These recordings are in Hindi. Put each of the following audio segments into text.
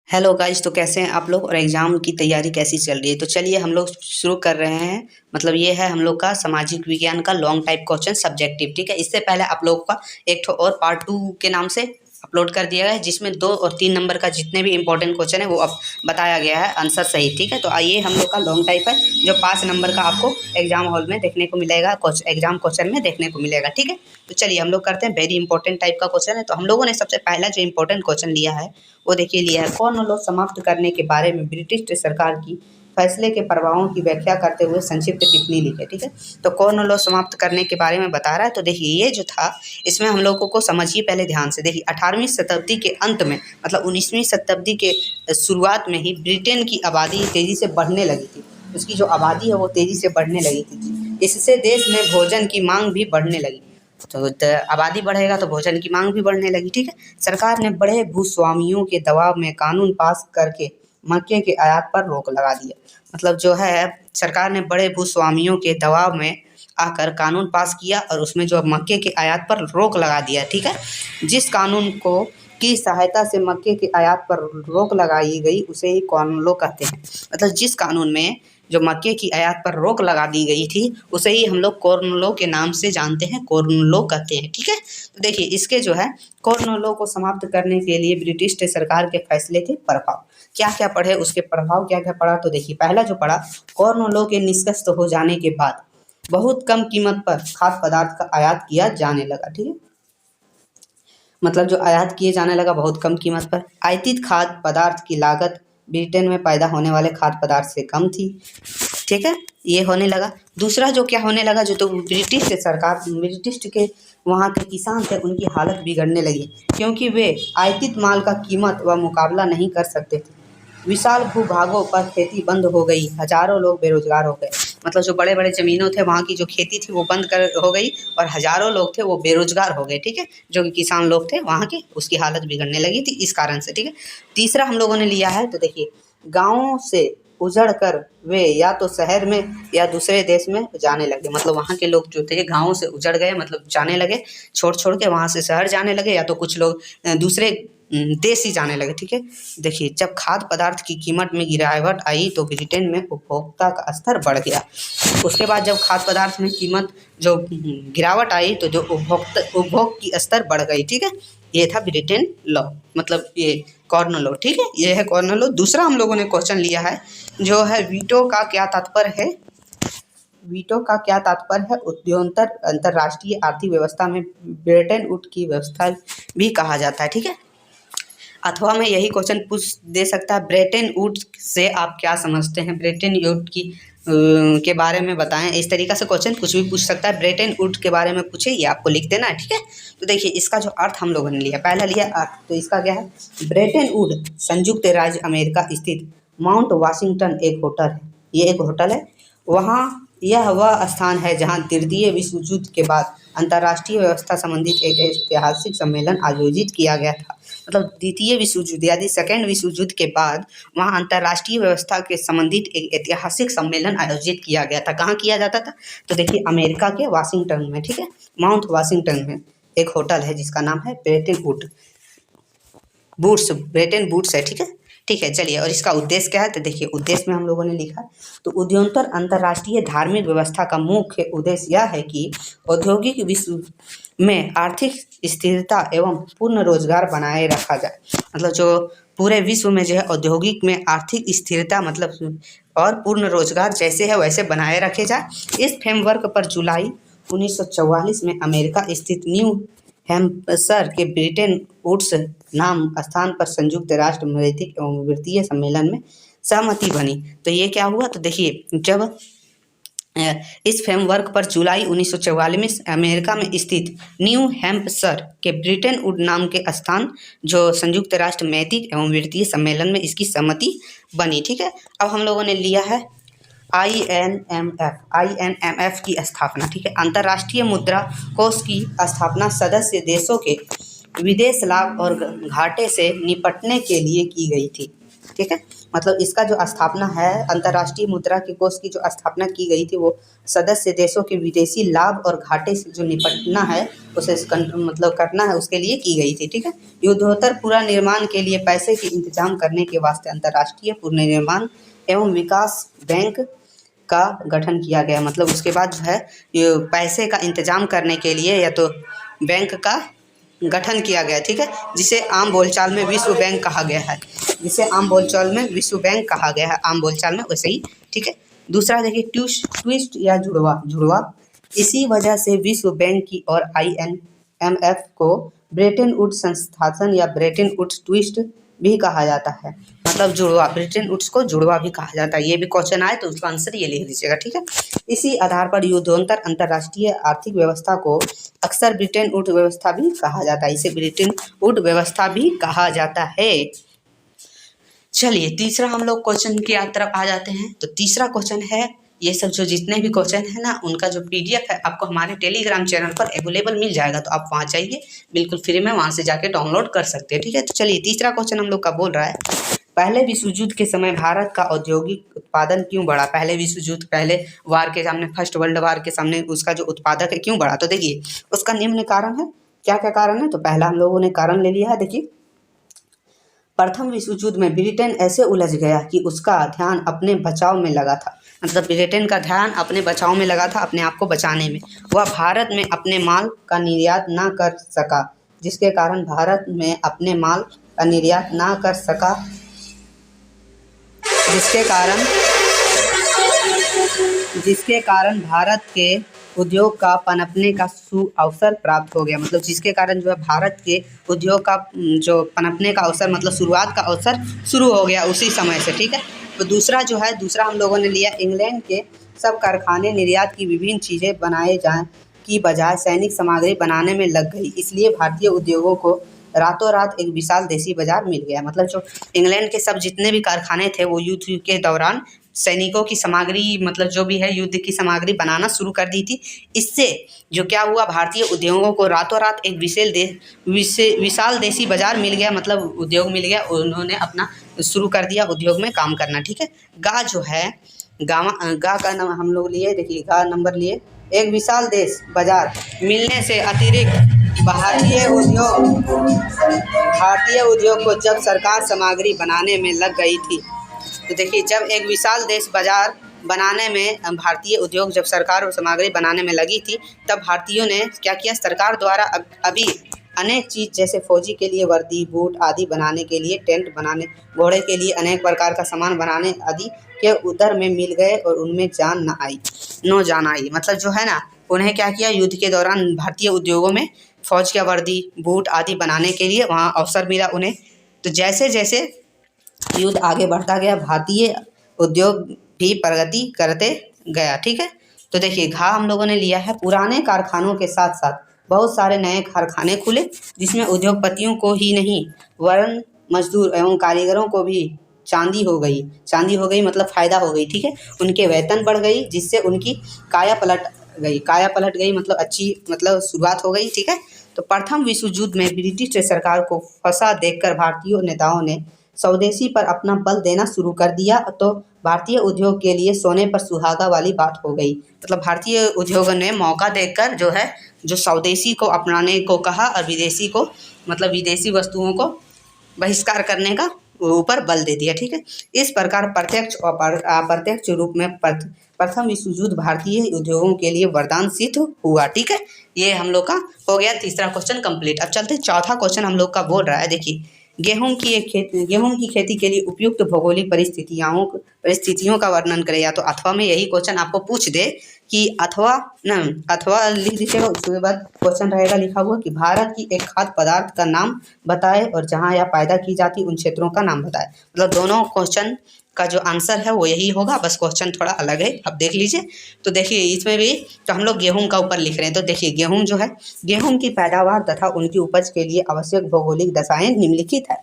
हेलो गाइस, तो कैसे हैं आप लोग और एग्ज़ाम की तैयारी कैसी चल रही है। तो चलिए हम लोग शुरू कर रहे हैं। मतलब ये है हम लोग का सामाजिक विज्ञान का लॉन्ग टाइप क्वेश्चन सब्जेक्टिव। ठीक है, इससे पहले आप लोग का एक ठो और पार्ट 2 के नाम से अपलोड कर दिया गया है, जिसमें 2 और 3 नंबर का जितने भी इंपॉर्टेंट क्वेश्चन है वो अब बताया गया है आंसर सही। ठीक है, तो आइए हम लोग का लॉन्ग टाइप है जो 5 नंबर का आपको एग्जाम हॉल में देखने को मिलेगा, एग्जाम क्वेश्चन में देखने को मिलेगा। ठीक है, तो चलिए हम लोग करते हैं। वेरी इंपॉर्टेंट टाइप का क्वेश्चन है। तो हम लोगों ने सबसे पहला जो इंपॉर्टेंट क्वेश्चन लिया है वो देखिए लिया है, कॉर्न लॉ समाप्त करने के बारे में ब्रिटिश सरकार की फैसले के प्रभावों की व्याख्या करते हुए संक्षिप्त टिप्पणी लिखे। ठीक है, तो कॉर्न लॉ समाप्त करने के बारे में बता रहा है। तो देखिए ये जो था इसमें हम लोगों को समझिए पहले ध्यान से। देखिए 18वीं शताब्दी के अंत में मतलब 19वीं शताब्दी के शुरुआत में ही ब्रिटेन की आबादी तेज़ी से बढ़ने लगी थी। उसकी जो आबादी है वो तेज़ी से बढ़ने लगी थी। इससे देश में भोजन की मांग भी बढ़ने लगी। तो आबादी बढ़ेगा तो भोजन की मांग भी बढ़ने लगी। ठीक है, सरकार ने बड़े भूस्वामियों के दबाव में कानून पास करके मक्के के आयात पर रोक लगा दिया। मतलब जो है सरकार ने बड़े भूस्वामियों के दबाव में आकर कानून पास किया और उसमें जो मक्के के आयात पर रोक लगा दिया। ठीक है, जिस कानून को की सहायता से मक्के के आयात पर रोक लगाई गई उसे ही कॉर्न लॉ कहते हैं। मतलब जिस कानून में जो मक्के की आयात पर रोक लगा दी गई थी उसे ही हम लोग कॉर्न लॉ के नाम से जानते हैं, कॉर्न लॉ कहते हैं। ठीक है, तो देखिए इसके जो है कॉर्न लॉ को समाप्त करने के लिए ब्रिटिश सरकार के फैसले के प्रभाव क्या क्या पढ़े, उसके प्रभाव क्या क्या पड़ा। तो देखिए पहला जो पड़ा, कॉर्न लॉ के निष्कर्ष हो जाने के बाद बहुत कम कीमत पर खाद्य पदार्थ का आयात किया जाने लगा। ठीक है, मतलब जो आयात किए जाने लगा बहुत कम कीमत पर। आयातित खाद्य पदार्थ की लागत ब्रिटेन में पैदा होने वाले खाद्य पदार्थ से कम थी। ठीक है, ये होने लगा। दूसरा जो क्या होने लगा, जो तो ब्रिटिश के वहाँ के किसान थे उनकी हालत बिगड़ने लगी, क्योंकि वे आयातित माल का कीमत व मुकाबला नहीं कर सकते थे। विशाल भूभागों पर खेती बंद हो गई, हजारों लोग बेरोजगार हो गए। मतलब जो बड़े बड़े ज़मीनों थे वहाँ की जो खेती थी वो बंद कर हो गई और हजारों लोग थे वो बेरोजगार हो गए। ठीक है, जो कि किसान लोग थे वहाँ के उसकी हालत बिगड़ने लगी थी इस कारण से। ठीक है, तीसरा हम लोगों ने लिया है। तो देखिए गाँवों से उजड़ कर वे या तो शहर में या दूसरे देश में जाने लगे। मतलब वहाँ के लोग जो थे गाँव से उजड़ गए, मतलब जाने लगे, छोड़ छोड़ के वहाँ से शहर जाने लगे, या तो कुछ लोग दूसरे देश ही जाने लगे। ठीक है, देखिए जब खाद्य पदार्थ की कीमत में गिरावट आई तो ब्रिटेन में उपभोक्ता का स्तर बढ़ गया। उसके बाद जब खाद्य पदार्थ में कीमत जो गिरावट आई तो जो उपभोग की स्तर बढ़ गई। ठीक है, ये था ब्रिटेन लॉ, मतलब ये कॉर्न लॉ। ठीक है, ये है कॉर्न लॉ। दूसरा हम लोगों ने क्वेश्चन लिया है जो है वीटो का क्या तात्पर्य है। वीटो का क्या तात्पर्य है, उद्योन्तर अंतर्राष्ट्रीय आर्थिक व्यवस्था में ब्रेटन वुड की व्यवस्था भी कहा जाता है। ठीक है, अथवा में यही क्वेश्चन पूछ दे सकता है, ब्रेटन वुड्स से आप क्या समझते हैं, ब्रेटन वुड की के बारे में बताएं। इस तरीक़ा से क्वेश्चन कुछ भी पूछ सकता है। ब्रेटन वुड के बारे में पूछे, ये आपको लिख देना है। ठीक है, तो देखिए इसका जो अर्थ हम लोगों ने लिया, पहला लिया अर्थ, तो इसका क्या है, ब्रेटन वुड संयुक्त राज्य अमेरिका स्थित माउंट वाशिंगटन एक होटल है। ये एक होटल है, वहाँ यह वह स्थान है जहाँ तृतीय विश्व युद्ध के बाद अंतर्राष्ट्रीय व्यवस्था संबंधित एक ऐतिहासिक सम्मेलन आयोजित किया गया था। मतलब द्वितीय विश्व युद्ध यानी सेकेंड विश्व युद्ध के बाद वहाँ अंतर्राष्ट्रीय व्यवस्था के संबंधित एक ऐतिहासिक सम्मेलन आयोजित किया गया था। कहाँ किया जाता था, तो देखिए अमेरिका के वाशिंगटन में। ठीक है, माउंट वाशिंगटन में एक होटल है जिसका नाम है ब्रेटन वुड्स है। ठीक है, चलिए और इसका उद्देश्य क्या है, तो देखिए उद्देश्य में हम लोगों ने लिखा, तो उद्योन्तर अंतर्राष्ट्रीय धार्मिक व्यवस्था का मुख्य उद्देश्य यह है कि औद्योगिक विश्व में आर्थिक स्थिरता एवं पूर्ण रोजगार बनाए रखा जाए। मतलब जो पूरे विश्व में जो है औद्योगिक में आर्थिक स्थिरता मतलब और पूर्ण रोजगार जैसे है वैसे बनाए रखे जाए। इस फ्रेमवर्क पर जुलाई 1944 में अमेरिका स्थित न्यू हैम्पशर के ब्रेटन वुड्स नाम स्थान पर संयुक्त राष्ट्र नैतिक एवं वित्तीय सम्मेलन में सहमति बनी। तो ये क्या हुआ, तो देखिए जब इस फ्रेमवर्क पर जुलाई 1944 में अमेरिका में स्थित न्यू हैम्पशर के ब्रेटन वुड नाम के स्थान जो संयुक्त राष्ट्र नैतिक एवं वित्तीय सम्मेलन में इसकी सहमति बनी। ठीक है, अब हम लोगों ने लिया है आईएनएमएफ की स्थापना। ठीक है, अंतर्राष्ट्रीय मुद्रा कोष की स्थापना सदस्य देशों के विदेश लाभ और घाटे से निपटने के लिए की गई थी। ठीक है। मतलब इसका जो स्थापना है, अंतर्राष्ट्रीय मुद्रा के कोष की जो स्थापना की गई थी वो सदस्य देशों के विदेशी लाभ और घाटे से जो निपटना है उसे मतलब करना है उसके लिए की गई थी। ठीक है। युद्धोत्तर पुनर्निर्माण के लिए पैसे के इंतजाम करने के वास्ते अंतर्राष्ट्रीय पुनर्निर्माण एवं विकास बैंक का गठन किया गया। मतलब उसके बाद जो है ये पैसे का इंतजाम करने के लिए या तो बैंक का गठन किया गया। ठीक है। जिसे आम बोलचाल में विश्व बैंक कहा गया है, जिसे आम बोलचाल में विश्व बैंक कहा गया है, आम बोलचाल में वैसे ही। ठीक है। दूसरा देखिए ट्विस्ट या जुड़वा। इसी वजह से विश्व बैंक की और IMF को ब्रेटन वुड्स संस्थान या ब्रेटन वुड्स ट्विस्ट भी कहा जाता है। मतलब जुड़वा, ब्रेटन वुड्स को जुड़वा भी कहा जाता है। ये भी क्वेश्चन आए तो उसका आंसर ये लिख दीजिएगा। ठीक है। इसी आधार पर युद्धोत्तर अंतर्राष्ट्रीय आर्थिक व्यवस्था को अक्सर ब्रिटेन वुड व्यवस्था भी कहा जाता है। इसे ब्रिटेन वुड व्यवस्था भी कहा जाता है। चलिए तीसरा हम लोग क्वेश्चन की तरफ आ जाते हैं। तो तीसरा क्वेश्चन है, ये सब जो जितने भी क्वेश्चन है ना उनका जो PDF है आपको हमारे टेलीग्राम चैनल पर अवेलेबल मिल जाएगा। तो आप वहाँ जाइए, बिल्कुल फ्री में वहाँ से जाके डाउनलोड कर सकते हैं। ठीक है। तो चलिए तीसरा क्वेश्चन हम लोग का बोल रहा है, पहले विश्व युद्ध के समय भारत का औद्योगिक उत्पादन क्यों बढ़ा? पहले विश्व युद्ध, पहले वार के सामने, फर्स्ट वर्ल्ड वार के सामने उसका जो उत्पादक है क्यों बढ़ा? तो देखिए उसका निम्न कारण है। क्या क्या कारण है? तो पहला हम लोगों ने कारण ले लिया है। देखिए प्रथम विश्व युद्ध में ब्रिटेन ऐसे उलझ गया कि उसका ध्यान अपने बचाव में लगा था। मतलब ब्रिटेन का ध्यान अपने बचाव में लगा था, अपने आप को बचाने में। वह भारत में अपने माल का निर्यात ना कर सका, जिसके कारण भारत में अपने माल का निर्यात ना कर सका, जिसके कारण भारत के उद्योग का पनपने का अवसर प्राप्त हो गया। मतलब जिसके कारण जो है भारत के उद्योग का जो पनपने का अवसर, मतलब शुरुआत का अवसर शुरू हो गया उसी समय से। ठीक है। तो दूसरा जो है, दूसरा हम लोगों ने लिया, इंग्लैंड के सब कारखाने निर्यात की विभिन्न चीज़ें बनाए जाए की बजाय सैनिक सामग्री बनाने में लग गई, इसलिए भारतीय उद्योगों को रातों रात एक विशाल देशी बाजार मिल गया। मतलब जो इंग्लैंड के सब जितने भी कारखाने थे वो युद्ध के दौरान सैनिकों की सामग्री, मतलब जो भी है युद्ध की सामग्री बनाना शुरू कर दी थी। इससे जो क्या हुआ, भारतीय उद्योगों को रातों रात एक विशाल देशी बाजार मिल गया। मतलब उद्योग मिल गया, उन्होंने अपना शुरू कर दिया उद्योग में काम करना। ठीक है। गा जो है, गा का नाम हम लोग लिए, देखिए गा नंबर लिए, एक विशाल देश बाजार मिलने से अतिरिक्त भारतीय उद्योग को जब सरकार सामग्री बनाने में लग गई थी, तो देखिए जब एक विशाल देश बाजार बनाने में भारतीय उद्योग, जब सरकार सामग्री बनाने में लगी थी, तब भारतीयों ने क्या किया, सरकार द्वारा अभी अनेक चीज़ जैसे फौजी के लिए वर्दी, बूट आदि बनाने के लिए, टेंट बनाने, घोड़े के लिए अनेक प्रकार का सामान बनाने आदि के उधर में मिल गए और उनमें जान न आई। मतलब जो है ना, उन्हें क्या किया, युद्ध के दौरान भारतीय उद्योगों में फौज की वर्दी, बूट आदि बनाने के लिए वहाँ अवसर मिला उन्हें। तो जैसे जैसे युद्ध आगे बढ़ता गया, भारतीय उद्योग भी प्रगति करते गया। ठीक है। तो देखिए घा हम लोगों ने लिया है, पुराने कारखानों के साथ साथ बहुत सारे नए कारखाने खुले, जिसमें उद्योगपतियों को ही नहीं वरन मजदूर एवं कारीगरों को भी चांदी हो गई, मतलब फ़ायदा हो गई। ठीक है। उनके वेतन बढ़ गई, जिससे उनकी काया पलट गई, मतलब अच्छी, मतलब शुरुआत हो गई। ठीक है। तो प्रथम विश्व युद्ध में ब्रिटिश सरकार को फंसा देखकर भारतीय नेताओं ने स्वदेशी पर अपना बल देना शुरू कर दिया। तो भारतीय उद्योग के लिए सोने पर सुहागा वाली बात हो गई। मतलब भारतीय उद्योग ने मौका देखकर जो है, जो स्वदेशी को अपनाने को कहा और विदेशी को, मतलब विदेशी वस्तुओं को बहिष्कार करने का ऊपर बल दे दिया। ठीक है। इस प्रकार प्रत्यक्ष और अप्रत्यक्ष रूप में प्रथम विश्व युद्ध भारतीय उद्योगों के लिए वरदान सिद्ध हुआ। ठीक है। ये हम लोग का हो गया तीसरा क्वेश्चन कंप्लीट। अब चलते चौथा क्वेश्चन हम लोग का बोल रहा है, देखिए गेहूं की खेती के लिए उपयुक्त भौगोलिक परिस्थितियों का वर्णन करें। या तो अथवा में यही क्वेश्चन आपको पूछ दे कि अथवा लिख दीजिएगा। उसके बाद क्वेश्चन रहेगा लिखा हुआ कि भारत की एक खाद्य पदार्थ का नाम बताए और जहां यह पैदा की जाती उन क्षेत्रों का नाम बताए। मतलब दोनों क्वेश्चन का जो आंसर है वो यही होगा, बस क्वेश्चन थोड़ा अलग है। अब देख लीजिए। तो देखिए इसमें भी तो हम लोग गेहूं का ऊपर लिख रहे हैं। तो देखिए गेहूं जो है, गेहूं की पैदावार तथा उनकी उपज के लिए आवश्यक भौगोलिक दशाएं निम्नलिखित है।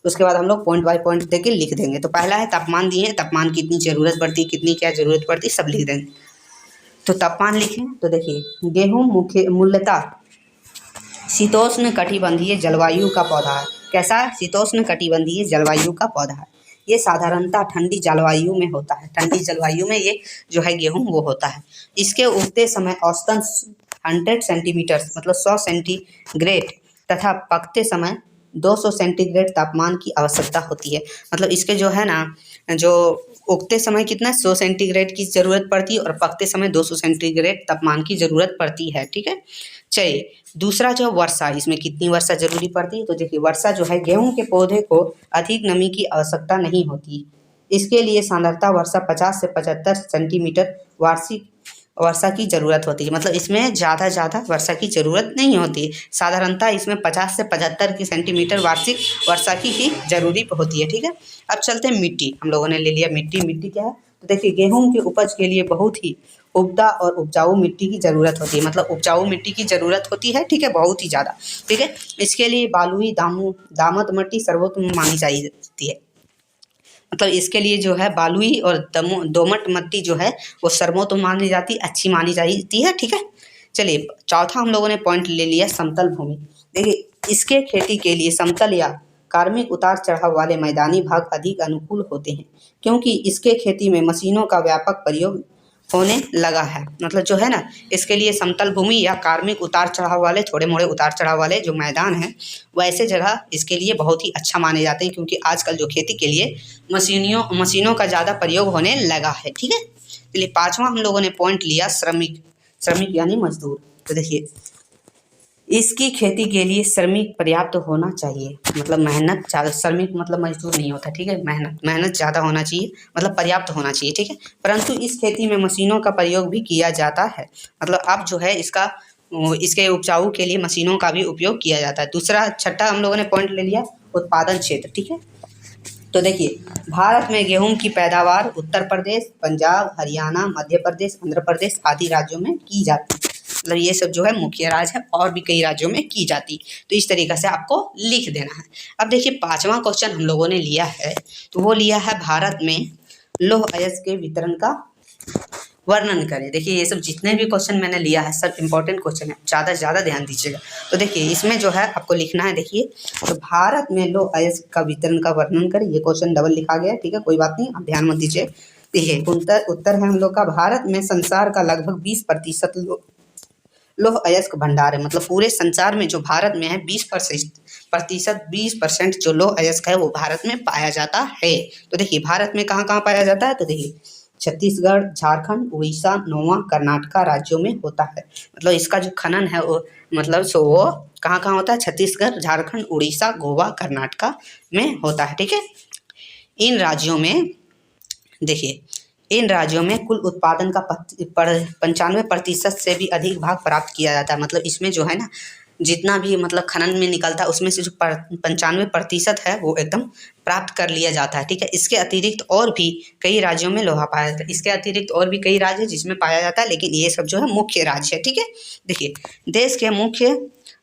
उसके बाद हम लोग पॉइंट बाय पॉइंट देके लिख देंगे। तो पहला है तापमान दिए, तापमान कितनी ज़रूरत पड़ती, कितनी क्या ज़रूरत पड़ती, सब लिख देंगे। तो तापमान लिखें। तो देखिए गेहूँ मूलतः शीतोष्ण कटिबंधीय जलवायु का पौधा है। कैसा है? शीतोष्ण कटिबंधीय जलवायु का पौधा है। ये साधारणतः ठंडी जलवायु में होता है। ठंडी जलवायु में ये जो है गेहूँ वो होता है। इसके उगते समय औसतन 100 सेंटीमीटर मतलब 100 सेंटीग्रेड तथा पकते समय 200 सेंटीग्रेड तापमान की आवश्यकता होती है। मतलब इसके जो है ना, जो उगते समय कितना 100 सेंटीग्रेड की ज़रूरत पड़ती है और पकते समय 200 सेंटीग्रेड तापमान की ज़रूरत पड़ती है। ठीक है, चलिए दूसरा जो वर्षा, इसमें कितनी वर्षा जरूरी पड़ती है? तो देखिए वर्षा जो है, गेहूं के पौधे को अधिक नमी की आवश्यकता नहीं होती। इसके लिए साधारणतः वर्षा 50 से 75 सेंटीमीटर वार्षिक वर्षा की ज़रूरत होती है। मतलब इसमें ज़्यादा वर्षा की ज़रूरत नहीं होती। साधारणतः इसमें 50 से 75 की सेंटीमीटर वार्षिक वर्षा की ही जरूरी होती है। ठीक है, अब चलते हैं मिट्टी। हम लोगों ने ले लिया मिट्टी। मिट्टी क्या है? तो देखिए गेहूं की उपज के लिए बहुत ही उबदा और उपजाऊ मिट्टी की ज़रूरत होती है। मतलब उपजाऊ मिट्टी की ज़रूरत होती है। ठीक है, बहुत ही ज़्यादा। ठीक है, इसके लिए बालुई दामद मिट्टी सर्वोत्तम मानी जाती है। मतलब इसके लिए जो है बालुई और दोमट मिट्टी जो है वो सर्वोत्तम मानी जाती, अच्छी मानी जाती है। ठीक है, चलिए चौथा हम लोगों ने पॉइंट ले लिया समतल भूमि। देखिए इसके खेती के लिए समतल या कार्मिक उतार चढ़ाव वाले मैदानी भाग अधिक अनुकूल होते हैं, क्योंकि इसके खेती में मशीनों का व्यापक प्रयोग होने लगा है। मतलब जो है ना, इसके लिए समतल भूमि या कार्मिक उतार चढ़ाव वाले, थोड़े मोड़े उतार चढ़ाव वाले जो मैदान हैं वैसे जगह इसके लिए बहुत ही अच्छा माने जाते हैं, क्योंकि आजकल जो खेती के लिए मशीनों का ज़्यादा प्रयोग होने लगा है। ठीक है, चलिए पांचवा हम लोगों ने पॉइंट लिया श्रमिक यानी मजदूर। तो देखिए इसकी खेती के लिए श्रमिक पर्याप्त होना चाहिए। मतलब मेहनत ज़्यादा, श्रमिक मतलब मजदूर नहीं होता। ठीक है, मेहनत ज़्यादा होना चाहिए, मतलब पर्याप्त होना चाहिए। ठीक है, परंतु इस खेती में मशीनों का प्रयोग भी किया जाता है। मतलब अब जो है इसके उपजाऊ के लिए मशीनों का भी उपयोग किया जाता है। दूसरा छठा हम लोगों ने पॉइंट ले लिया उत्पादन क्षेत्र। ठीक है, तो देखिए भारत में गेहूं की पैदावार उत्तर प्रदेश, पंजाब, हरियाणा, मध्य प्रदेश, आंध्र प्रदेश आदि राज्यों में की जाती है। मतलब ये सब जो है मुख्य राज्य है, और भी कई राज्यों में की जाती। तो इस तरीके से आपको लिख देना है। अब देखिए पांचवा क्वेश्चन हम लोगों ने लिया है, तो वो लिया है भारत में लौह अयस्क के वितरण का वर्णन करें। देखिए ये सब जितने भी क्वेश्चन मैंने लिया है सब इंपॉर्टेंट क्वेश्चन है, ज़्यादा से ज़्यादा ध्यान दीजिएगा। तो देखिए इसमें जो है आपको लिखना है, देखिए तो भारत में लौह अयस्क का वितरण का वर्णन करें। ये क्वेश्चन डबल लिखा गया है। ठीक है, कोई बात नहीं, आप ध्यान मत दीजिए। देखिए उत्तर है हम लोग का, भारत में संसार का लगभग 20% लौह अयस्क भंडार है। मतलब पूरे संसार में जो भारत में है 20% जो लौह अयस्क है वो भारत में पाया जाता है। तो देखिए भारत में कहाँ कहाँ पाया जाता है? तो देखिए छत्तीसगढ़, झारखंड, उड़ीसा, गोवा, कर्नाटका राज्यों में होता है। मतलब इसका जो खनन है वो मतलब वो कहाँ कहाँ होता है? छत्तीसगढ़, झारखंड, उड़ीसा, गोवा, कर्नाटका में होता है। ठीक है, इन राज्यों में देखिए इन राज्यों में कुल उत्पादन का 95% से भी अधिक भाग प्राप्त किया जाता है। मतलब इसमें जो है ना, जितना भी मतलब खनन में निकलता है उसमें से जो 95% है वो एकदम प्राप्त कर लिया जाता है। ठीक है, इसके अतिरिक्त और भी कई राज्यों में लोहा पाया जाता है। इसके अतिरिक्त और भी कई राज्य जिसमें पाया जाता है, लेकिन ये सब जो है मुख्य राज्य है। ठीक है, देखिए देश के मुख्य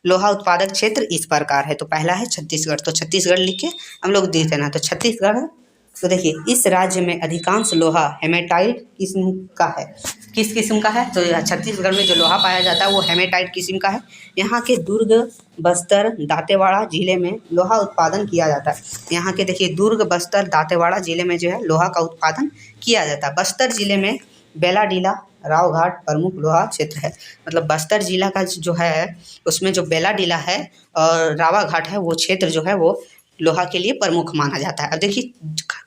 लोहा उत्पादक क्षेत्र इस प्रकार है। तो पहला है छत्तीसगढ़, तो छत्तीसगढ़ लिख के हम लोग देख देना। तो छत्तीसगढ़ है, तो देखिए इस राज्य में अधिकांश लोहा हेमेटाइट किस्म का है। किस किस्म का है? तो छत्तीसगढ़ में जो लोहा पाया जाता है वो हेमेटाइट किस्म का है। यहाँ के दुर्ग, बस्तर, दांतेवाड़ा जिले में लोहा उत्पादन किया जाता है। यहाँ के देखिए दुर्ग, बस्तर, दांतेवाड़ा जिले में जो है लोहा का उत्पादन किया जाता है। बस्तर जिले में बेलाडीला, रावघाट प्रमुख लोहा क्षेत्र है। मतलब बस्तर जिला का जो है उसमें जो बेलाडीला है और रावाघाट है वो क्षेत्र जो है वो लोहा के लिए प्रमुख माना जाता है। अब देखिए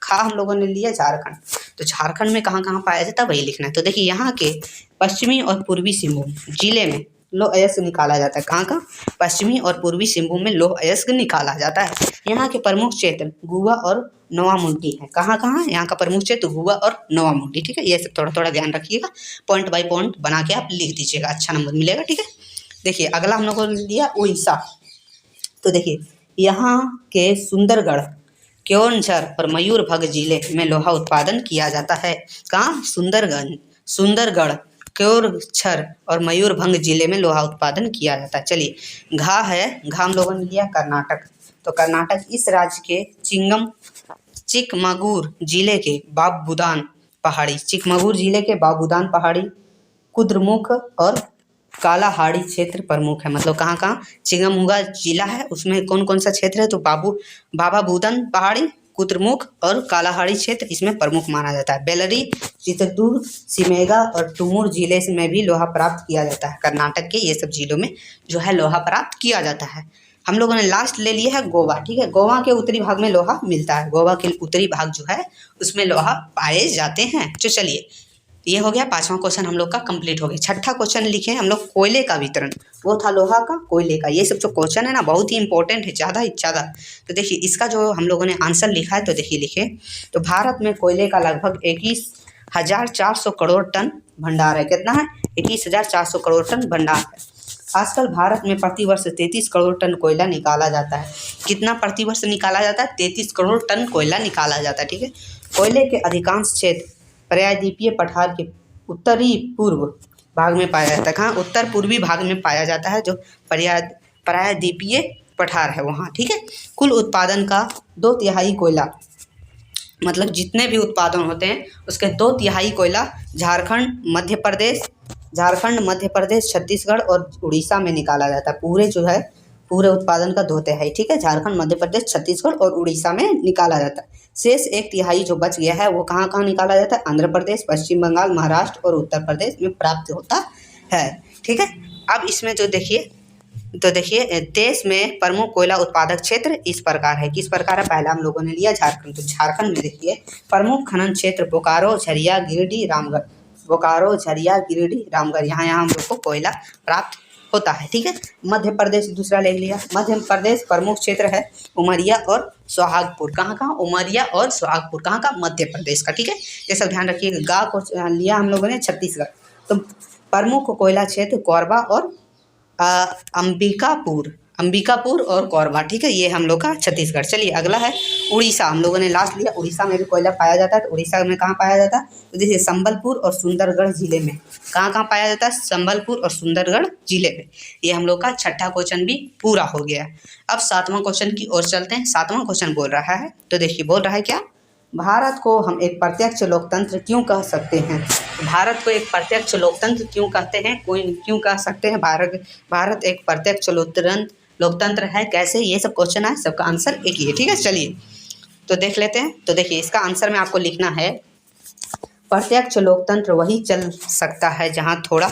हम लोगों ने लिया झारखंड, तो झारखंड में कहाँ कहाँ पाया जाता है वही लिखना है। तो देखिए यहाँ के पश्चिमी और पूर्वी सिंहभूम जिले में लौह अयस्क निकाला जाता है। कहाँ कहाँ? पश्चिमी और पूर्वी सिंहभूम में लौह अयस्क निकाला जाता है। यहाँ के प्रमुख क्षेत्र गुवा और नोवामुंडी है। कहाँ कहाँ? यहाँ का प्रमुख क्षेत्र गुवा और नोवामुंडी। ठीक है, ये सब थोड़ा थोड़ा ध्यान रखिएगा, पॉइंट बाय पॉइंट बना के आप लिख दीजिएगा, अच्छा नंबर मिलेगा। ठीक है, देखिए अगला हम लोगों ने लिया उड़ीसा। तो देखिए यहाँ के सुंदरगढ़, केओंझर और मयूरभंज जिले में लोहा उत्पादन किया जाता है। कहाँ? सुंदरगढ़, केओंझर और मयूरभंज जिले में लोहा उत्पादन किया जाता है। चलिए घा हम लोगों ने लिया कर्नाटक। तो कर्नाटक इस राज्य के चिकमगलूर जिले के बाबूदान पहाड़ी, कुद्रेमुख और कालाहाड़ी क्षेत्र प्रमुख है। मतलब कहाँ कहाँ? चिंगमुगा जिला है, उसमें कौन कौन सा क्षेत्र है? तो बाबा बुदन पहाड़ी, कुद्रेमुख और कालाहाड़ी क्षेत्र इसमें प्रमुख माना जाता है। बेलरी, चित्रदुर्ग, सिमोगा और तुमूर जिले में भी लोहा प्राप्त किया जाता है। कर्नाटक के ये सब जिलों में जो है लोहा प्राप्त किया जाता है। हम लोगों ने लास्ट ले लिया है गोवा, ठीक है। गोवा के उत्तरी भाग में लोहा मिलता है। गोवा के उत्तरी भाग जो है उसमें लोहा पाए जाते हैं। तो चलिए, ये हो गया 5वां क्वेश्चन हम लोग का कंप्लीट हो गया। 6ठा क्वेश्चन लिखे हम लोग कोयले का वितरण, वो था लोहा का, कोयले का। ये सब जो क्वेश्चन है ना बहुत ही इंपॉर्टेंट है, ज़्यादा। तो देखिए इसका जो हम लोगों ने आंसर लिखा है, तो देखिए लिखे, तो भारत में कोयले का लगभग 21,400 करोड़ टन भंडार है। कितना है? 21,400 करोड़ टन भंडार है। आजकल भारत में प्रतिवर्ष 33 करोड़ टन कोयला निकाला जाता है। कितना प्रतिवर्ष निकाला जाता है? 33 करोड़ टन कोयला निकाला जाता है, ठीक है। कोयले के अधिकांश क्षेत्र प्रायद्वीपीय पठार के उत्तरी पूर्व भाग में पाया जाता है। कहाँ? उत्तर पूर्वी भाग में पाया जाता है, जो प्रायद्वीपीय पठार है वहाँ, ठीक है। कुल उत्पादन का 2/3 कोयला, मतलब जितने भी उत्पादन होते हैं उसके 2/3 कोयला झारखंड, मध्य प्रदेश, छत्तीसगढ़ और उड़ीसा में निकाला जाता है। पूरे उत्पादन का 2/3, ठीक है, झारखंड, मध्य प्रदेश, छत्तीसगढ़ और उड़ीसा में निकाला जाता है। शेष 1/3 जो बच गया है वो कहाँ कहाँ निकाला जाता है? आंध्र प्रदेश, पश्चिम बंगाल, महाराष्ट्र और उत्तर प्रदेश में प्राप्त होता है, ठीक है। अब इसमें जो देखिए, तो देखिए देश में प्रमुख कोयला उत्पादक क्षेत्र इस प्रकार है। किस प्रकार है? पहला हम लोगों ने लिया झारखंड, तो झारखंड में देखिए प्रमुख खनन क्षेत्र बोकारो, झरिया, गिरिडीह, रामगढ़, यहाँ हम लोग को कोयला प्राप्त होता है, ठीक है। मध्य प्रदेश दूसरा ले लिया। मध्य प्रदेश प्रमुख क्षेत्र है उमरिया और सोहागपुर। कहाँ? उमरिया और सोहागपुर, कहाँ का? मध्य प्रदेश का, ठीक है। ये सब ध्यान रखिएगा। गा को लिया हम लोगों ने छत्तीसगढ़। तो प्रमुख कोयला क्षेत्र कोरबा और अंबिकापुर और कोरबा, ठीक है, ये हम लोग का छत्तीसगढ़। चलिए अगला है उड़ीसा, हम लोगों ने लास्ट लिया। उड़ीसा में भी कोयला पाया जाता है। तो उड़ीसा में कहाँ पाया जाता है? तो देखिए संबलपुर और सुंदरगढ़ जिले में। कहाँ पाया जाता है? संबलपुर और सुंदरगढ़ जिले में। ये हम लोग का 6ठा क्वेश्चन भी पूरा हो गया। अब 7वां क्वेश्चन की ओर चलते हैं। 7वां क्वेश्चन बोल रहा है, तो देखिए बोल रहा है क्या? भारत को हम एक प्रत्यक्ष लोकतंत्र क्यों कह सकते हैं? भारत को एक प्रत्यक्ष लोकतंत्र क्यों कहते हैं? क्यों कह सकते हैं भारत एक प्रत्यक्ष लोकतंत्र है? कैसे? ये सब क्वेश्चन है, सबका आंसर एक ही है, ठीक है। चलिए तो देख लेते हैं। तो देखिए इसका आंसर में आपको लिखना है, प्रत्यक्ष लोकतंत्र वही चल सकता है जहाँ थोड़ा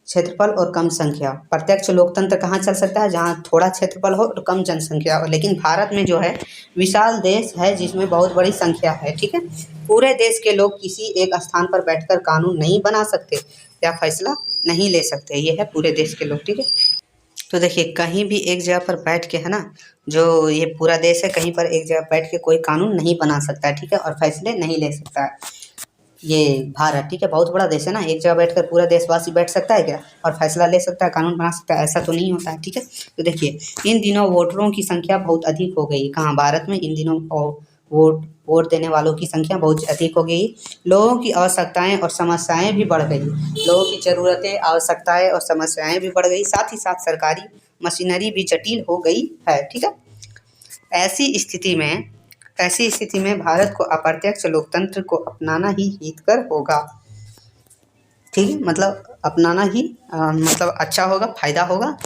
क्षेत्रफल और कम संख्या। प्रत्यक्ष लोकतंत्र कहाँ चल सकता है? जहाँ थोड़ा क्षेत्रफल हो और कम जनसंख्या हो। लेकिन भारत में जो है विशाल देश है जिसमें बहुत बड़ी संख्या है, ठीक है। पूरे देश के लोग किसी एक स्थान पर बैठकर कानून नहीं बना सकते या फैसला नहीं ले सकते। ये है पूरे देश के लोग, ठीक है। तो देखिए कहीं भी एक जगह पर बैठ के, है ना, जो ये पूरा देश है, कहीं पर एक जगह बैठ के कोई कानून नहीं बना सकता है, ठीक है, और फैसले नहीं ले सकता है ये भारत, ठीक है। बहुत बड़ा देश है ना, एक जगह बैठकर पूरा देशवासी बैठ सकता है क्या और फैसला ले सकता है, कानून बना सकता है? ऐसा तो नहीं होता है, ठीक है। तो देखिए इन दिनों वोटरों की संख्या बहुत अधिक हो गई। कहाँ? भारत में इन दिनों वोट देने वालों की संख्या बहुत अधिक हो गई। लोगों की आवश्यकताएं और समस्याएं भी बढ़ गई। लोगों की ज़रूरतें, आवश्यकताएं और समस्याएं भी बढ़ गई। साथ ही साथ सरकारी मशीनरी भी जटिल हो गई है, ठीक है। ऐसी स्थिति में भारत को अप्रत्यक्ष लोकतंत्र को अपनाना ही हितकर होगा, ठीक है। मतलब अपनाना ही मतलब अच्छा होगा, फायदा होगा।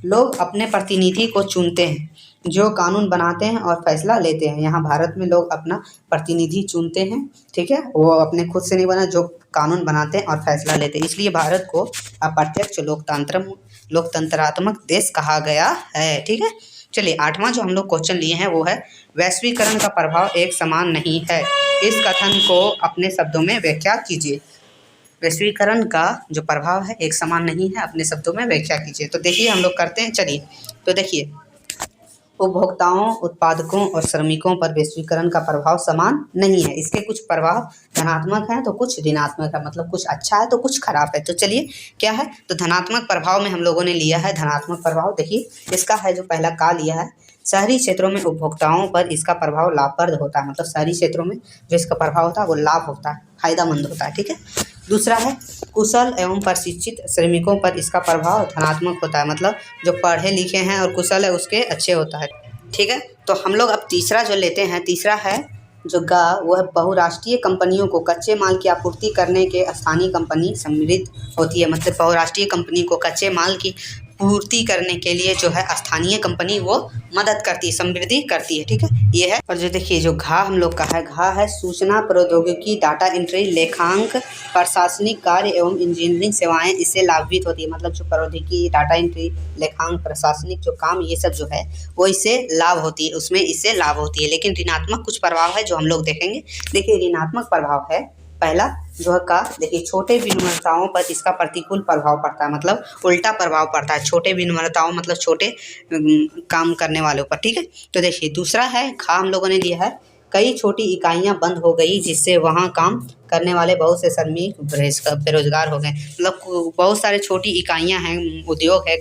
लोग अपने प्रतिनिधि को चुनते हैं जो कानून बनाते हैं और फैसला लेते हैं। यहाँ भारत में लोग अपना प्रतिनिधि चुनते हैं, ठीक है, वो अपने खुद से नहीं बना, जो कानून बनाते हैं और फैसला लेते हैं। इसलिए भारत को अप्रत्यक्ष लोकतंत्रात्मक देश कहा गया है, ठीक है। चलिए 8वां जो हम लोग क्वेश्चन लिए हैं वो है, वैश्वीकरण का प्रभाव एक समान नहीं है। इस कथन को अपने शब्दों में व्याख्या कीजिए। वैश्वीकरण का जो प्रभाव है एक समान नहीं है, अपने शब्दों में व्याख्या कीजिए। तो देखिए हम लोग करते हैं। चलिए तो देखिए, उपभोक्ताओं, उत्पादकों और श्रमिकों पर वैश्वीकरण का प्रभाव समान नहीं है। इसके कुछ प्रभाव धनात्मक हैं तो कुछ ऋणात्मक है, मतलब कुछ अच्छा है तो कुछ खराब है। तो चलिए क्या है, तो धनात्मक प्रभाव में हम लोगों ने लिया है धनात्मक प्रभाव। देखिए इसका है जो पहला का लिया है, शहरी क्षेत्रों में उपभोक्ताओं पर इसका प्रभाव लाभप्रद होता है। मतलब शहरी क्षेत्रों में जो इसका प्रभाव होता है वो लाभ होता है, फायदेमंद होता है, ठीक है। दूसरा है, कुशल एवं प्रशिक्षित श्रमिकों पर इसका प्रभाव धनात्मक होता है। मतलब जो पढ़े लिखे हैं और कुशल है उसके अच्छे होता है, ठीक है। तो हम लोग अब तीसरा जो लेते हैं, तीसरा है जो गा, वो है बहुराष्ट्रीय कंपनियों को कच्चे माल की आपूर्ति करने के स्थानीय कंपनी समृद्ध होती है। मतलब बहुराष्ट्रीय कंपनी को कच्चे माल की पूर्ति करने के लिए जो है स्थानीय कंपनी वो मदद करती है, समृद्धि करती है। ठीक है, ये है। और जो देखिए जो घा हम लोग का है, घा है सूचना प्रौद्योगिकी, डाटा एंट्री, लेखांक, प्रशासनिक कार्य एवं इंजीनियरिंग सेवाएं इससे लाभान्वित होती है। मतलब जो प्रौद्योगिकी, डाटा एंट्री, लेखांक, प्रशासनिक जो काम, ये सब जो है वो इससे लाभ होती है, उसमें इससे लाभ होती है। लेकिन ऋणात्मक कुछ प्रभाव है जो हम लोग देखेंगे। देखिए ऋणात्मक प्रभाव है, पहला जो है का देखिए छोटे विनिर्माताओं पर इसका प्रतिकूल प्रभाव पड़ता है, मतलब उल्टा प्रभाव पड़ता है छोटे विनिर्माताओं मतलब छोटे काम करने वालों पर। ठीक है, तो देखिए दूसरा है खा हम लोगों ने लिया है, कई छोटी इकाइयां बंद हो गई जिससे वहां काम करने वाले बहुत से श्रमिक बेरोजगार हो गए। मतलब बहुत सारे छोटी इकाइयां हैं, उद्योग है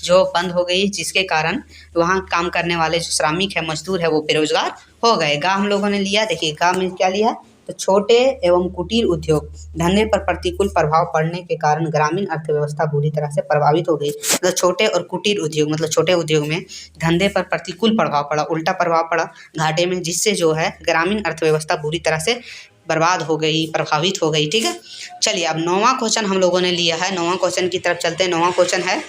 जो बंद हो गई, जिसके कारण वहाँ काम करने वाले जो श्रमिक है, मजदूर है, वो बेरोजगार हो गए। गा हम लोगों ने लिया, देखिए गा में क्या लिया, तो छोटे एवं कुटीर उद्योग धंधे पर प्रतिकूल प्रभाव पड़ने के कारण ग्रामीण अर्थव्यवस्था बुरी तरह से प्रभावित हो गई। मतलब छोटे और कुटीर उद्योग मतलब छोटे उद्योग में धंधे पर प्रतिकूल प्रभाव पड़ा, उल्टा प्रभाव पड़ा घाटे में, जिससे जो है ग्रामीण अर्थव्यवस्था बुरी तरह से बर्बाद हो गई, प्रभावित हो गई। ठीक है, चलिए अब 9वां क्वेश्चन हम लोगों ने लिया है, 9वां क्वेश्चन की तरफ चलते हैं। 9वां क्वेश्चन है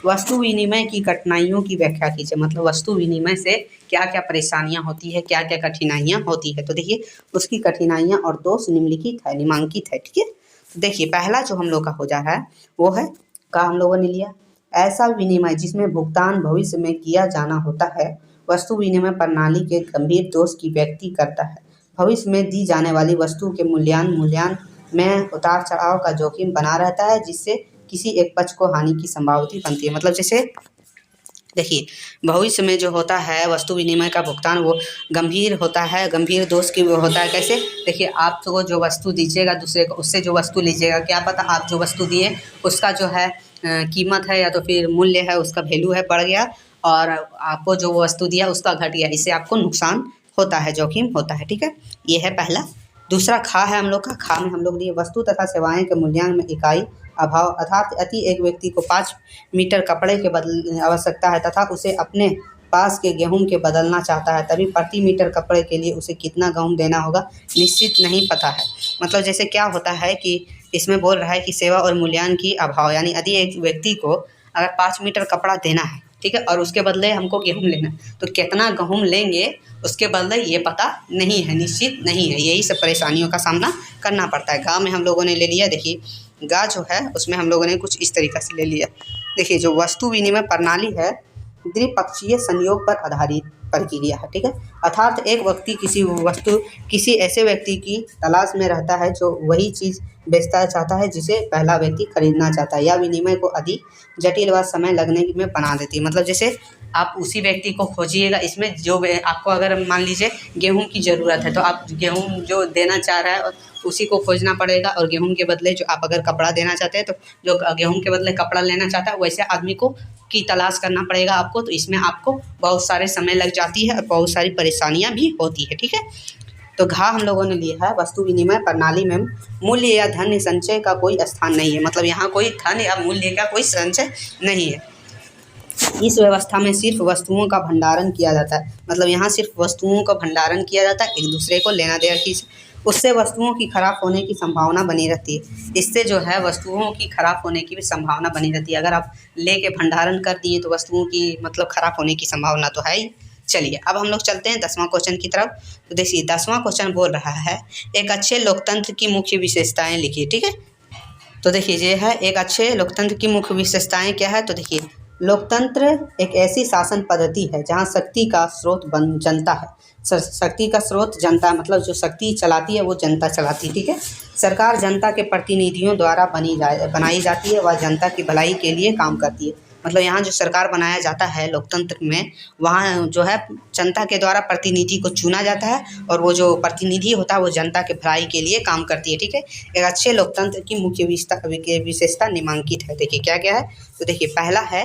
वस्तु विनिमय की कठिनाइयों की व्याख्या कीजिए। मतलब वस्तु विनिमय से क्या क्या परेशानियां होती है, क्या क्या कठिनाइयां होती है। तो देखिए उसकी कठिनाइयां और दोष निम्नलिखित है, निम्नांकित है। ठीक है, तो देखिए पहला जो हम लोग का हो जा रहा है वो है का हम लोगों ने लिया, ऐसा विनिमय जिसमें भुगतान भविष्य में किया जाना होता है वस्तु विनिमय प्रणाली के गंभीर दोष की व्यक्ति करता है। भविष्य में दी जाने वाली वस्तु के मूल्यांकन में उतार चढ़ाव का जोखिम बना रहता है, जिससे किसी एक पक्ष को हानि की संभावना बनती है। मतलब जैसे देखिए भविष्य में जो होता है वस्तु विनिमय का भुगतान वो गंभीर होता है, गंभीर दोष की होता है। कैसे, देखिए आप तो जो वस्तु दीजिएगा दूसरे को, उससे जो वस्तु लीजिएगा, क्या पता आप जो वस्तु दिए उसका जो है कीमत है या तो फिर मूल्य है, उसका वैल्यू है बढ़ गया, और आपको जो वस्तु दिया उसका घट गया, इससे आपको नुकसान होता है, जोखिम होता है। ठीक है, ये है पहला। दूसरा खा है हम लोग का, खा में हम लोग लिए वस्तु तथा सेवाएं के मूल्यांकन में इकाई अभाव, अर्थात अति एक व्यक्ति को 5 मीटर कपड़े के बदल आवश्यकता है तथा उसे अपने पास के गेहूं के बदलना चाहता है, तभी प्रति मीटर कपड़े के लिए उसे कितना गेहूं देना होगा निश्चित नहीं पता है। मतलब जैसे क्या होता है कि इसमें बोल रहा है कि सेवा और मूल्यांकन की अभाव, यानी यदि एक व्यक्ति को अगर 5 मीटर कपड़ा देना है, ठीक है, और उसके बदले हमको गेहूं लेना है, तो कितना गेहूं लेंगे उसके बदले ये पता नहीं है, निश्चित नहीं है। यही सब परेशानियों का सामना करना पड़ता है। गाँव में हम लोगों ने ले लिया, देखिए गा जो है उसमें हम लोगों ने कुछ इस तरीक़े से ले लिया। देखिए जो वस्तु विनिमय प्रणाली है द्विपक्षीय संयोग पर आधारित प्रक्रिया है। ठीक है, अर्थात एक व्यक्ति किसी ऐसे व्यक्ति की तलाश में रहता है जो वही चीज़ बेचना चाहता है जिसे पहला व्यक्ति खरीदना चाहता है, या विनिमय को अधिक जटिल व समय लगने में बना देती है। मतलब जैसे आप उसी व्यक्ति को खोजिएगा, इसमें जो आपको अगर मान लीजिए गेहूं की ज़रूरत है तो आप गेहूं जो देना चाह रहा है उसी को खोजना पड़ेगा, और गेहूं के बदले जो आप अगर कपड़ा देना चाहते हैं तो जो गेहूं के बदले कपड़ा लेना चाहता है वैसे आदमी को की तलाश करना पड़ेगा आपको। तो इसमें आपको बहुत सारे समय लग जाती है और बहुत सारी परेशानियां भी होती है। ठीक है, तो घा हम लोगों ने लिया है वस्तु विनिमय प्रणाली में मूल्य या धन संचय का कोई स्थान नहीं है। मतलब यहाँ कोई धन या मूल्य का कोई संचय नहीं है। इस व्यवस्था में सिर्फ वस्तुओं का भंडारण किया जाता है। मतलब यहाँ सिर्फ वस्तुओं का भंडारण किया जाता है, एक दूसरे को लेना देना की, उससे वस्तुओं की खराब होने की संभावना बनी रहती है। इससे जो है वस्तुओं की खराब होने की भी संभावना बनी रहती है। अगर आप लेके भंडारण कर दिए तो वस्तुओं की मतलब खराब होने की संभावना तो है ही। चलिए अब हम लोग चलते हैं 10वां क्वेश्चन की तरफ। तो देखिए 10वां क्वेश्चन बोल रहा है एक अच्छे लोकतंत्र की मुख्य विशेषताएं लिखिए। ठीक है, तो देखिए ये है एक अच्छे लोकतंत्र की मुख्य विशेषताएं क्या है। तो देखिए लोकतंत्र एक ऐसी शासन पद्धति है जहां शक्ति का स्रोत जनता है। शक्ति का स्रोत जनता, मतलब जो शक्ति चलाती है वो जनता चलाती है। ठीक है, सरकार जनता के प्रतिनिधियों द्वारा बनाई जाती है, वह जनता की भलाई के लिए काम करती है। मतलब यहाँ जो सरकार बनाया जाता है लोकतंत्र में, वहाँ जो है जनता के द्वारा प्रतिनिधि को चुना जाता है, और वो जो प्रतिनिधि होता है वो जनता के भलाई के लिए काम करती है। ठीक है, एक अच्छे लोकतंत्र की मुख्य विशेषता निम्नांकित है। देखिए क्या क्या है। तो देखिए पहला है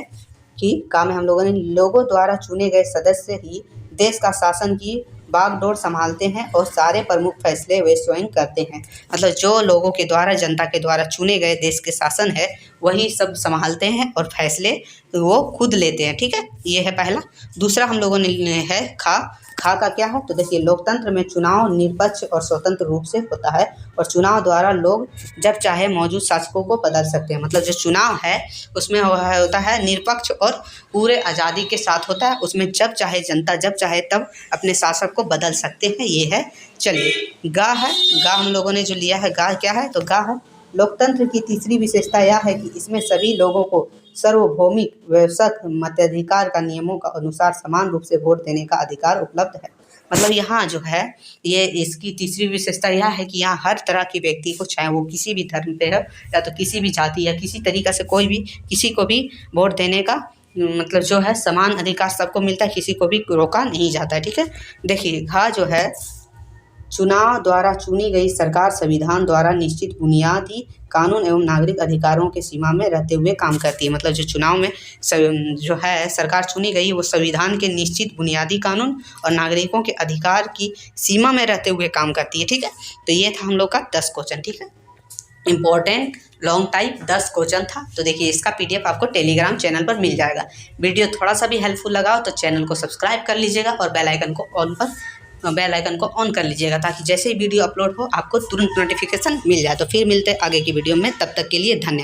कि काम में हम लोगों ने लोगों द्वारा चुने गए सदस्य ही देश का शासन की बागडोर संभालते हैं और सारे प्रमुख फैसले वे स्वयं करते हैं। मतलब जो लोगों के द्वारा जनता के द्वारा चुने गए देश के शासन है वही सब संभालते हैं और फैसले वो खुद लेते हैं। ठीक है, ये है पहला। दूसरा हम लोगों ने है खा। खा का क्या है? तो देखिए, लोकतंत्र में चुनाव निष्पक्ष और स्वतंत्र रूप से होता है और चुनाव द्वारा लोग जब चाहे मौजूद शासकों को बदल सकते हैं। मतलब जो चुनाव है उसमें होता है निष्पक्ष और पूरे आज़ादी के साथ होता है। उसमें जब चाहे जनता जब चाहे तब अपने शासक को बदल सकते हैं। ये है। चलिए, गा है। गा हम लोगों ने जो लिया है, गा क्या है? तो गा है लोकतंत्र की तीसरी विशेषता यह है कि इसमें सभी लोगों को सार्वभौमिक व्यवस्थक मताधिकार का नियमों का अनुसार समान रूप से वोट देने का अधिकार उपलब्ध है। मतलब यहाँ जो है ये इसकी तीसरी विशेषता यह है कि यहाँ हर तरह के व्यक्ति को, चाहे वो किसी भी धर्म पे है या तो किसी भी जाति या किसी तरीक़ा से कोई भी किसी को भी वोट देने का मतलब जो है समान अधिकार सबको मिलता है, किसी को भी रोका नहीं जाता है। ठीक है, देखिए घा जो है चुनाव द्वारा चुनी गई सरकार संविधान द्वारा निश्चित बुनियादी कानून एवं नागरिक अधिकारों के सीमा में रहते हुए काम करती है। मतलब जो चुनाव में जो है सरकार चुनी गई वो संविधान के निश्चित बुनियादी कानून और नागरिकों के अधिकार की सीमा में रहते हुए काम करती है। ठीक है, तो ये था हम लोग का 10 क्वेश्चन। ठीक है, इम्पोर्टेंट लॉन्ग टाइप 10 क्वेश्चन था। तो देखिए इसका PDF आपको टेलीग्राम चैनल पर मिल जाएगा। वीडियो थोड़ा सा भी हेल्पफुल लगा तो चैनल को सब्सक्राइब कर लीजिएगा और बेल आइकन को ऑन कर लीजिएगा ताकि जैसे ही वीडियो अपलोड हो आपको तुरंत नोटिफिकेशन मिल जाए। तो फिर मिलते हैं आगे की वीडियो में, तब तक के लिए धन्यवाद।